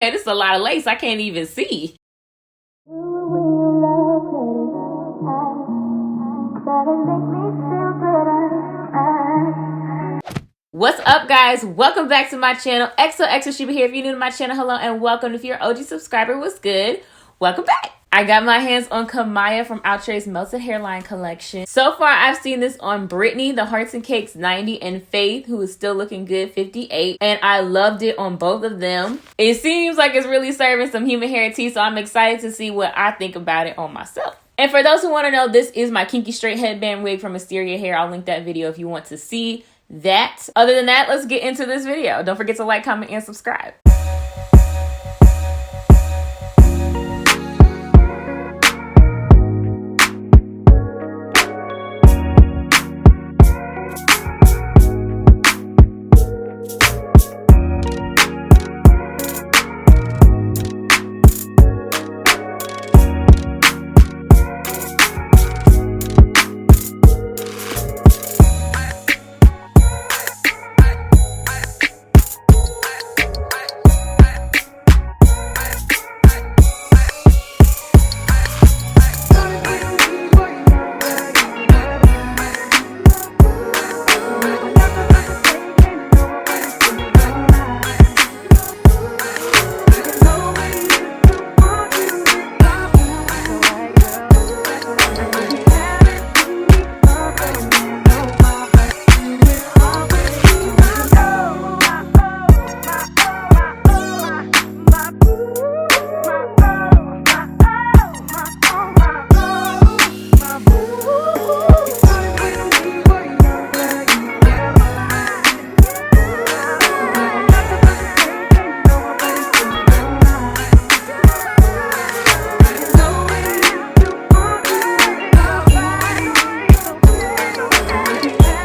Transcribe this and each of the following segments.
Okay, this is a lot of lace. I can't even see. What's up, guys? Welcome back to my channel. XOXO Shiba here. If you're new to my channel, hello and welcome. If you're an OG subscriber, what's good? Welcome back. I got my hands on Kamiyah from Outre's Melted Hairline Collection. So far, I've seen this on Brittany, the Hearts and Cakes 90, and Faith, who is still looking good, 58. And I loved it on both of them. It seems like it's really serving some human hair tea, so I'm excited to see what I think about it on myself. And for those who want to know, this is my kinky straight headband wig from Mysteria Hair. I'll link that video if you want to see that. Other than that, let's get into this video. Don't forget to like, comment, and subscribe.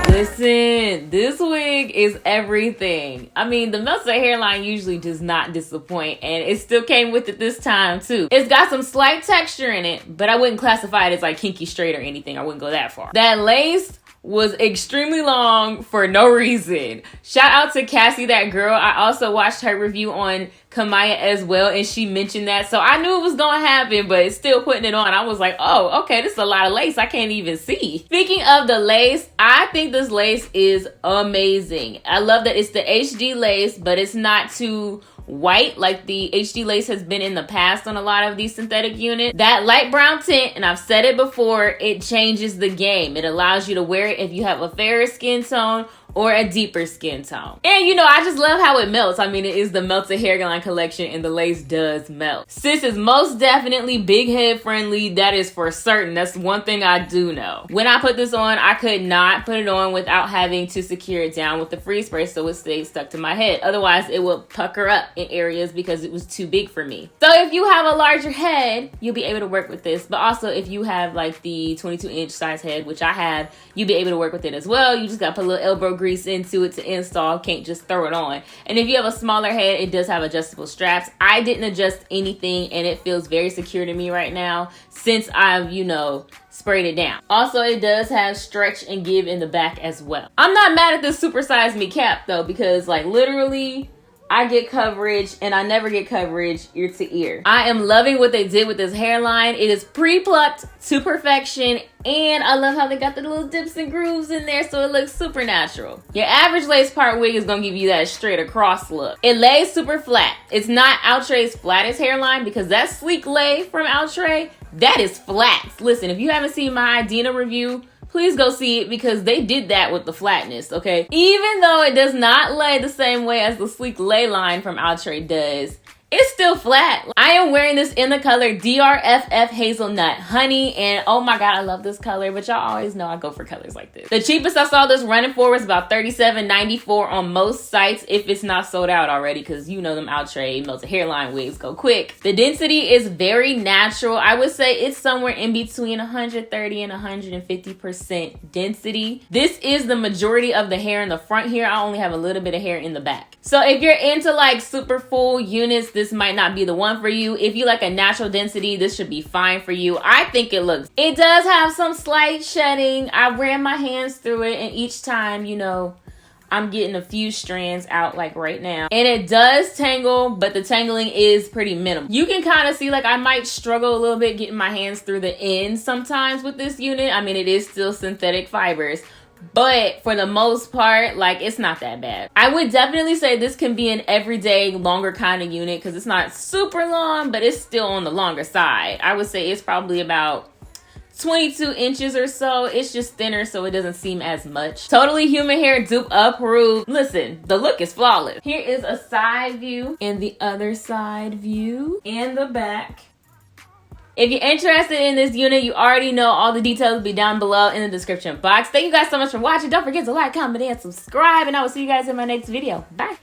Listen, this wig is everything. I mean, the melted hairline usually does not disappoint, and it still came with it this time too. It's got some slight texture in it, but I wouldn't classify it as like kinky straight or anything. I wouldn't go that far. That lace was extremely long for no reason. Shout out to Cassie, that girl. I also watched her review on Kamiyah as well, and she mentioned that. So I knew it was gonna happen, but still putting it on, I was like, oh, okay, this is a lot of lace. I can't even see. Speaking of the lace, I think this lace is amazing. I love that it's the HD lace, but it's not too white like the HD lace has been in the past on a lot of these synthetic units. That light brown tint, and I've said it before, it changes the game. It allows you to wear it if you have a fairer skin tone or a deeper skin tone. And you know, I just love how it melts. I mean, it is the Melted Hairline Collection and the lace does melt. Sis is most definitely big head friendly. That is for certain. That's one thing I do know. When I put this on, I could not put it on without having to secure it down with the freeze spray so it stays stuck to my head. Otherwise, it will pucker up in areas because it was too big for me. So if you have a larger head, you'll be able to work with this. But also if you have like the 22-inch size head, which I have, you'll be able to work with it as well. You just gotta put a little elbow grease into it to install. Can't just throw it on. And if you have a smaller head, it does have adjustable straps. I didn't adjust anything, and it feels very secure to me right now since I've, you know, sprayed it down. Also, it does have stretch and give in the back as well. I'm not mad at this Super Size Me cap though, because like literally I get coverage and I never get coverage ear to ear. I am loving what they did with this hairline. It is pre-plucked to perfection, and I love how they got the little dips and grooves in there so it looks super natural. Your average lace part wig is gonna give you that straight across look. It lays super flat. It's not Outre's flattest hairline, because that sleek lay from Outre, that is flat. Listen, if you haven't seen my Idina review, please go see it, because they did that with the flatness, okay? Even though it does not lay the same way as the sleek lay line from Outre does, it's still flat. I am wearing this in the color DRFF Hazelnut Honey, and oh my god, I love this color, but y'all always know I go for colors like this. The cheapest I saw this running for was about $37.94 on most sites, if it's not sold out already, because you know them Outre melted hairline wigs go quick. The density is very natural. I would say it's somewhere in between 130 and 150% density. This is the majority of the hair in the front here. I only have a little bit of hair in the back. So if you're into like super full units, this might not be the one for you. If you like a natural density, this should be fine for you. I think it looks. It does have some slight shedding. I ran my hands through it, and each time, you know, I'm getting a few strands out like right now. And it does tangle, but the tangling is pretty minimal. You can kind of see like I might struggle a little bit getting my hands through the ends sometimes with this unit. I mean, it is still synthetic fibers, but for the most part, like, it's not that bad. I would definitely say this can be an everyday longer kind of unit because it's not super long, but it's still on the longer side. I would say it's probably about 22 inches or so. It's just thinner, so it doesn't seem as much. Totally human hair dupe approved. Listen, the look is flawless. Here is a side view and the other side view and the back. If you're interested in this unit, you already know all the details will be down below in the description box. Thank you guys so much for watching. Don't forget to like, comment, and subscribe, and I will see you guys in my next video. Bye.